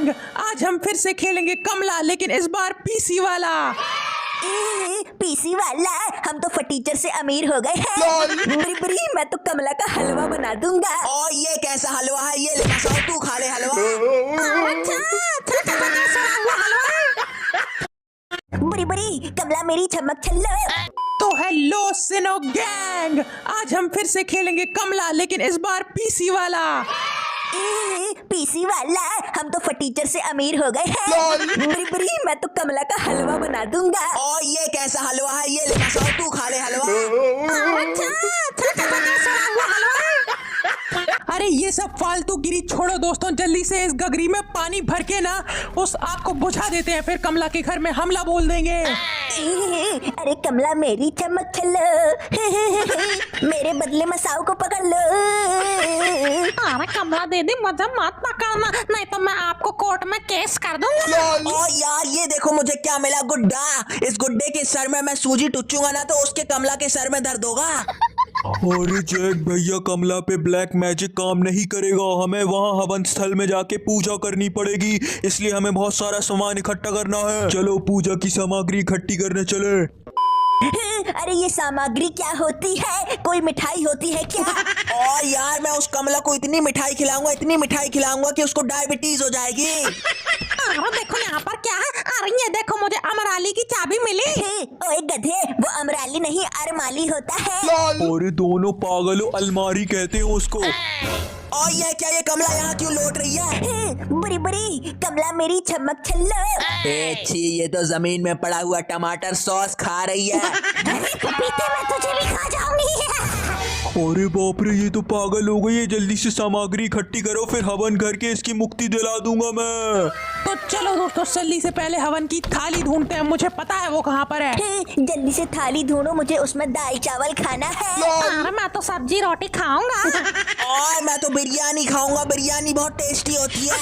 Gang, आज हम फिर से खेलेंगे कमला, लेकिन इस बार पीसी वाला। पीसी वाला? हम तो फटीचर से अमीर हो गए हैं। बुरी मैं तो कमला का हलवा बना दूंगा। और ये कैसा हलवा है? ये ले मसाओ, तू खा ले हलवा। बुरी कमला मेरी चमक छल्लो। तो हेलो सिनो गैंग, आज हम फिर से खेलेंगे कमला, लेकिन इस बार पीसी वाला। पीसी वाला? हम तो फटीचर से अमीर हो गए हैं। बुरी मैं तो कमला का हलवा बना दूंगा। और ये कैसा हलवा है? ये ले मसाओ, तू खा ले हलवा। अरे ये सब फालतू गिरी छोड़ो दोस्तों, जल्दी से इस गगरी में पानी भर के ना उस आग को बुझा देते हैं, फिर कमला के घर में हमला बोल देंगे। अरे कमला मेरी चमक छल्लो। मेरे बदले मसाओ को पकड़ लो। अरे कमला दीदी मुझे मत पकड़ना, नहीं तो मैं आपको कोर्ट में केस कर दूंगा। और यार ये देखो मुझे क्या मिला, गुड्डा। इस गुड्डे के सर में मैं सूजी टुच्चूंगा ना तो उसके कमला के सर में दर्द होगा। अरे जैक भैया, कमला पे ब्लैक मैजिक काम नहीं करेगा। हमें वहाँ हवन स्थल में जाके पूजा करनी पड़ेगी, इसलिए हमें बहुत सारा सामान इकट्ठा करना है। चलो पूजा की सामग्री इकट्ठी करने चले। अरे ये सामग्री क्या होती है? कोई मिठाई होती है क्या? और यार मैं उस कमला को इतनी मिठाई खिलाऊंगा कि उसको डायबिटीज हो जाएगी। अरे देखो यहाँ पर क्या है? अरे ये देखो मुझे अमराली की चाबी मिली। ओए गधे, वो अमराली नहीं अरमाली होता है। अरे दोनों पागलों, अलमारी कहते हैं उसको। और ये क्या, ये कमला यहाँ क्यों लौट रही है? बुरी कमला मेरी चमक छल्लो। छी, ये तो जमीन में पड़ा हुआ टमाटर सॉस खा रही है। पपीते मैं तुझे भी खा जाऊंगी। अरे बाप रे, ये तो पागल हो गई है। जल्दी से सामग्री इकट्ठी करो, फिर हवन करके इसकी मुक्ति दिला दूंगा मैं। तो चलो दोस्तों, जल्दी से पहले हवन की थाली ढूंढते हैं, मुझे पता है वो कहाँ पर है। जल्दी से थाली ढूंढो, मुझे उसमें दाल चावल खाना है। अरे मैं तो सब्जी रोटी खाऊंगा। और मैं तो बिरयानी खाऊंगा, बिरयानी बहुत टेस्टी होती है।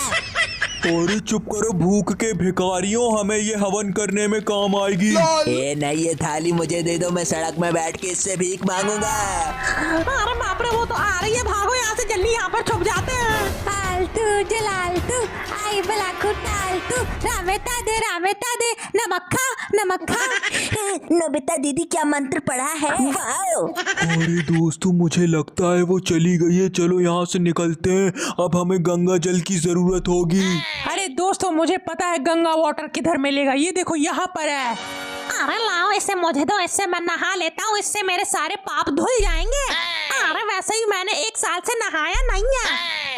अरे चुप करो भूख के भिखारियों, हमें ये हवन करने में काम आएगी। ए नहीं, ये थाली मुझे दे दो, मैं सड़क में बैठ के इससे भीख मांगूंगा। अरे बाप रे, वो तो आ रही है, भागो यहाँ से, जल्दी यहाँ पर छुप जाते हैं। आलतू जलालतू आई बलाकू टालतू, रामेता दे नमक खा। नोबिता दीदी क्या मंत्र पढ़ा है? वाओ। अरे दोस्तों, मुझे लगता है वो चली गई है। चलो यहाँ से निकलते हैं, अब हमें गंगा जल की जरूरत होगी। अरे दोस्तों, मुझे पता है गंगा वाटर किधर मिलेगा, ये देखो यहाँ पर है। अरे लाओ इसे मुझे दो, इससे मैं नहा लेता हूँ, इससे मेरे सारे पाप धुल जाएंगे। अरे वैसे ही मैंने 1 साल से नहाया नहीं है।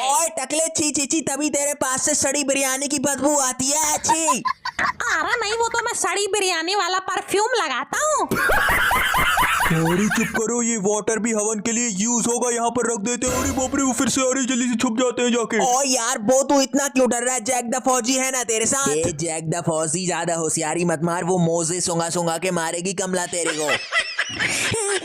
और टकले, छी, तभी तेरे पास से सड़ी बिरयानी की बदबू आती है। छी। अरे नहीं, वो तो मैं सड़ी बिरयानी वाला परफ्यूम लगाता हूँ। अरे चुप करो, ये वाटर भी हवन के लिए यूज होगा, यहाँ पर रख देते हैं। अरे बाप रे, वो फिर से आ रही, जल्दी से छुप जाते हैं जाके। ओ यार वो तू इतना क्यों डर रहा है? जैक द फौजी है ना तेरे साथ। ए जैक द फौजी, ज्यादा होशियारी मत मार, वो मोजे सुंगा के मारेगी कमला तेरे को।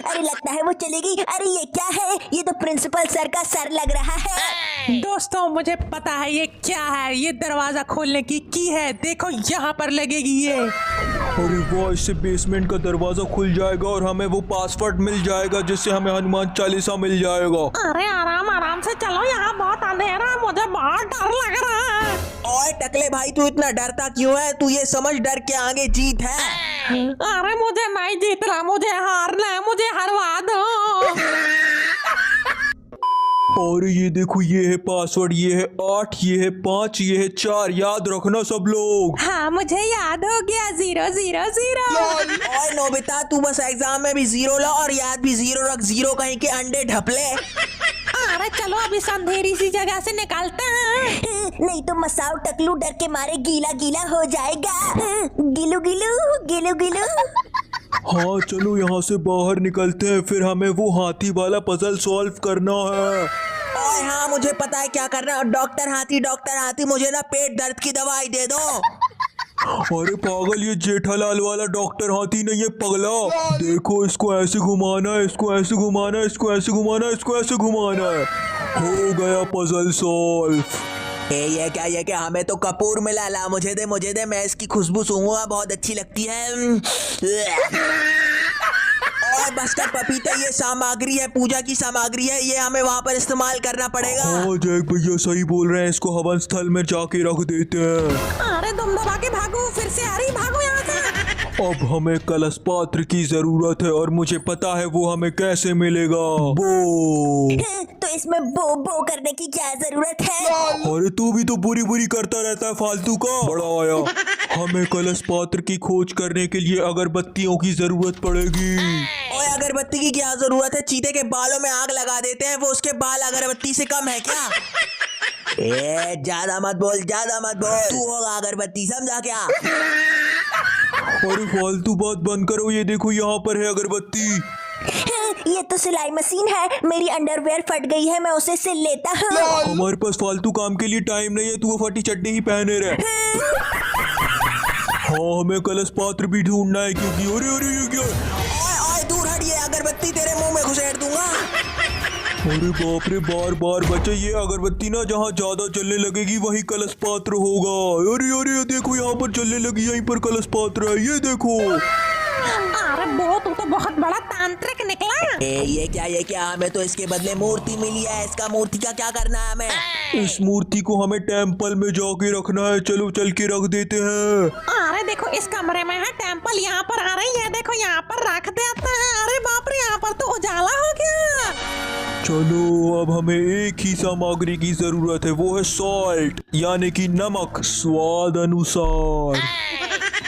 अरे लगता है वो चलेगी। अरे ये क्या है? ये तो प्रिंसिपल सर का सर लग रहा है। दोस्तों मुझे पता है ये क्या है, ये दरवाजा खोलने की है, देखो यहाँ पर लगेगी ये। अरे वाह, इससे बेसमेंट का दरवाजा खुल जाएगा और हमें वो पासवर्ड मिल जाएगा, जिससे हमें हनुमान चालीसा मिल जाएगा। अरे आराम से चलो, यहाँ बहुत अंधेरा है, मुझे बहुत डर लग रहा है। ओए टकले भाई, तू इतना डरता क्यों है? तू ये समझ, डर के आगे जीत है। अरे मुझे नहीं जीतना, मुझे हारना है, मुझे हरवा दो। और ये देखो, ये है पासवर्ड, ये है 8, ये है 5, ये है 4, याद रखना सब लोग। हाँ मुझे याद हो गया, 000। और नोबिता, तू बस एग्जाम में भी 0 ला और याद भी 0 रख, 0 कहीं के अंडे ढपले। अरे चलो अभी अंधेरी सी जगह से निकलते हैं। नहीं तो मसाओ टकलू डर के मारे गीला हो जाएगा। गिलू। हाँ चलो यहाँ से बाहर निकलते हैं, फिर हमें वो हाथी वाला पजल सॉल्व करना है। ओए हाँ, मुझे पता है क्या करना है। डॉक्टर हाथी, मुझे ना पेट दर्द की दवाई दे दो। अरे पागल, ये जेठालाल वाला डॉक्टर हाथी नहीं, ये पगला। देखो, इसको ऐसे घुमाना है, इसको ऐसे घुमाना है, इसको ऐसे घुमाना है, इसको ऐसे घुमाना है। हो गया पजल सॉल्व। ये क्या हमें तो कपूर मिला। ला मुझे दे, मैं इसकी खुशबू सूंघूंगा, बहुत अच्छी लगती है। ओए बस कर पपीता, ये सामग्री है, पूजा की सामग्री है, ये हमें वहाँ पर इस्तेमाल करना पड़ेगा। हाँ जैक भैया सही बोल रहे हैं, इसको हवन स्थल में जाके रख देते हैं। अरे तुम दबा के भागो, फिर से आ रही, भागो यहाँ से। अब हमें कलश पात्र की जरूरत है और मुझे पता है वो हमें कैसे मिलेगा। बो तो इसमें बो करने की क्या जरूरत है? अरे तू भी तो बुरी बुरी करता रहता है फालतू का। बड़ा आया, हमें कलश पात्र की खोज करने के लिए अगरबत्तियों की जरूरत पड़ेगी। ओए अगरबत्ती की क्या जरूरत है? चीते के बालों में आग लगा देते हैं, वो उसके बाल अगरबत्ती से कम है क्या? ए ज्यादा मत बोल, ज्यादा मत बोल, तू होगा अगरबत्ती, समझा क्या? अरे फालतू बात बंद करो, ये देखो यहाँ पर है अगरबत्ती। ये तो सिलाई मशीन है, मेरी अंडरवेयर फट गई है, मैं उसे सिल लेता हूँ। हमारे पास फालतू काम के लिए टाइम नहीं है, तू वो फटी चड्डी ही पहने रहे। हाँ हमें कलश पात्र भी ढूंढना है क्योंकि अरे ये क्या? ओए ओए दूर हट, ये अगरबत्ती तेरे मुंह में घुसेड़ दूंगा। अरे बाप रे, बार बार बचे, ये अगरबत्ती ना जहाँ ज्यादा चलने लगेगी वही कलश पात्र होगा। अरे अरे देखो यहाँ पर चलने लगी, यहीं पर कलश पात्र है, ये देखो। अरे बो, तू तो बहुत बड़ा तांत्रिक निकला। ये क्या हमें तो इसके बदले मूर्ति मिली है, इसका मूर्ति का क्या करना है हमें? इस मूर्ति को हमें टेम्पल में जाके रखना है, चलो चल के रख देते हैं। अरे देखो इस कमरे में है टेम्पल, यहाँ पर आ रही है, देखो यहाँ पर रख देते हैं। अरे बाप रे, यहाँ पर तो उजाला हो गया। चलो अब हमें एक ही सामग्री की जरूरत है, वो है सॉल्ट यानी कि नमक, स्वाद अनुसार।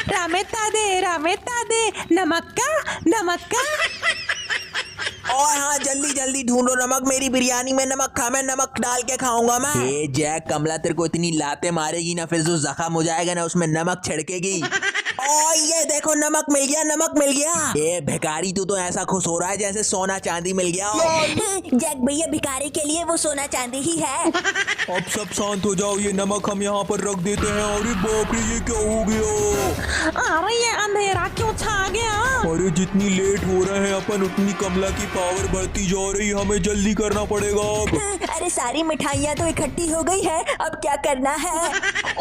रामेता दे नमक का। और हाँ जल्दी जल्दी ढूंढो नमक, मेरी बिरयानी में नमक खा, मैं नमक डाल के खाऊंगा मैं। ए जैक, कमला तेरे को इतनी लाते मारेगी ना, फिर जो जख्म हो जाएगा ना उसमें नमक छिड़केगी। ओ ये देखो नमक मिल गया, नमक मिल गया। ए भिखारी, तू तो ऐसा खुश हो रहा है जैसे सोना चांदी मिल गया हो। जैक भैया भिखारी के लिए वो सोना चांदी ही है। अब सब शांत हो जाओ, ये नमक हम यहाँ पर रख देते हैं। अरे बाप रे, ये क्या हो गया? अरे ये अंधेरा क्यों छा गया? अरे जितनी लेट हो रहे हैं अपन उतनी कमला की पावर बढ़ती जा रही, हमें जल्दी करना पड़ेगा अब। अरे सारी मिठाइयाँ तो इकट्ठी हो गई है, अब क्या करना है?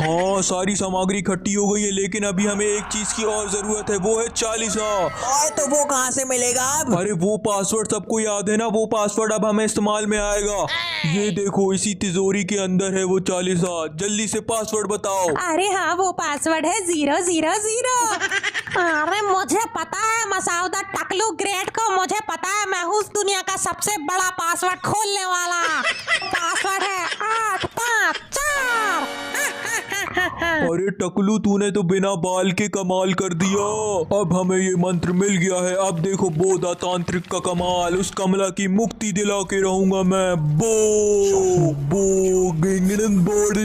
हाँ सारी सामग्री इकट्ठी हो गई है, लेकिन अभी हमें एक चीज की और जरूरत है, वो है 40। ओए तो वो कहाँ से मिलेगा अब? अरे वो पासवर्ड सबको याद है ना, वो पासवर्ड अब हमें इस्तेमाल में आएगा। ये देखो इसी तिजोरी के अंदर है वो 40। जल्दी से पासवर्ड बताओ। अरे हाँ वो पासवर्ड है 000। अरे मुझे पता है मसाउदा टकलू ग्रेट को, मुझे पता है मैं हूँ दुनिया का सबसे बड़ा पासवर्ड खोलने वाला। पासवर्ड है 854। अरे टकलू, तूने तो बिना बाल के कमाल कर दिया। अब हमें ये मंत्र मिल गया है, अब देखो बोधा तांत्रिक का कमाल, उस कमला की मुक्ति दिला के रहूंगा मैं। बो बो गिंगन बोर्ड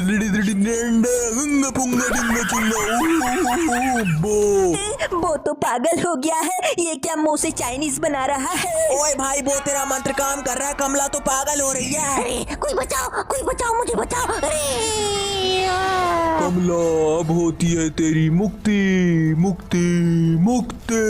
बो। वो तो पागल हो गया है, ये क्या मुंह से चाइनीज बना रहा है? ओए भाई, वो तेरा मंत्र काम कर रहा है, कमला तो पागल हो रही है। अरे कोई बचाओ मुझे बचाओ। अरे कमला, अब होती है तेरी मुक्ति, मुक्ति, मुक्ति।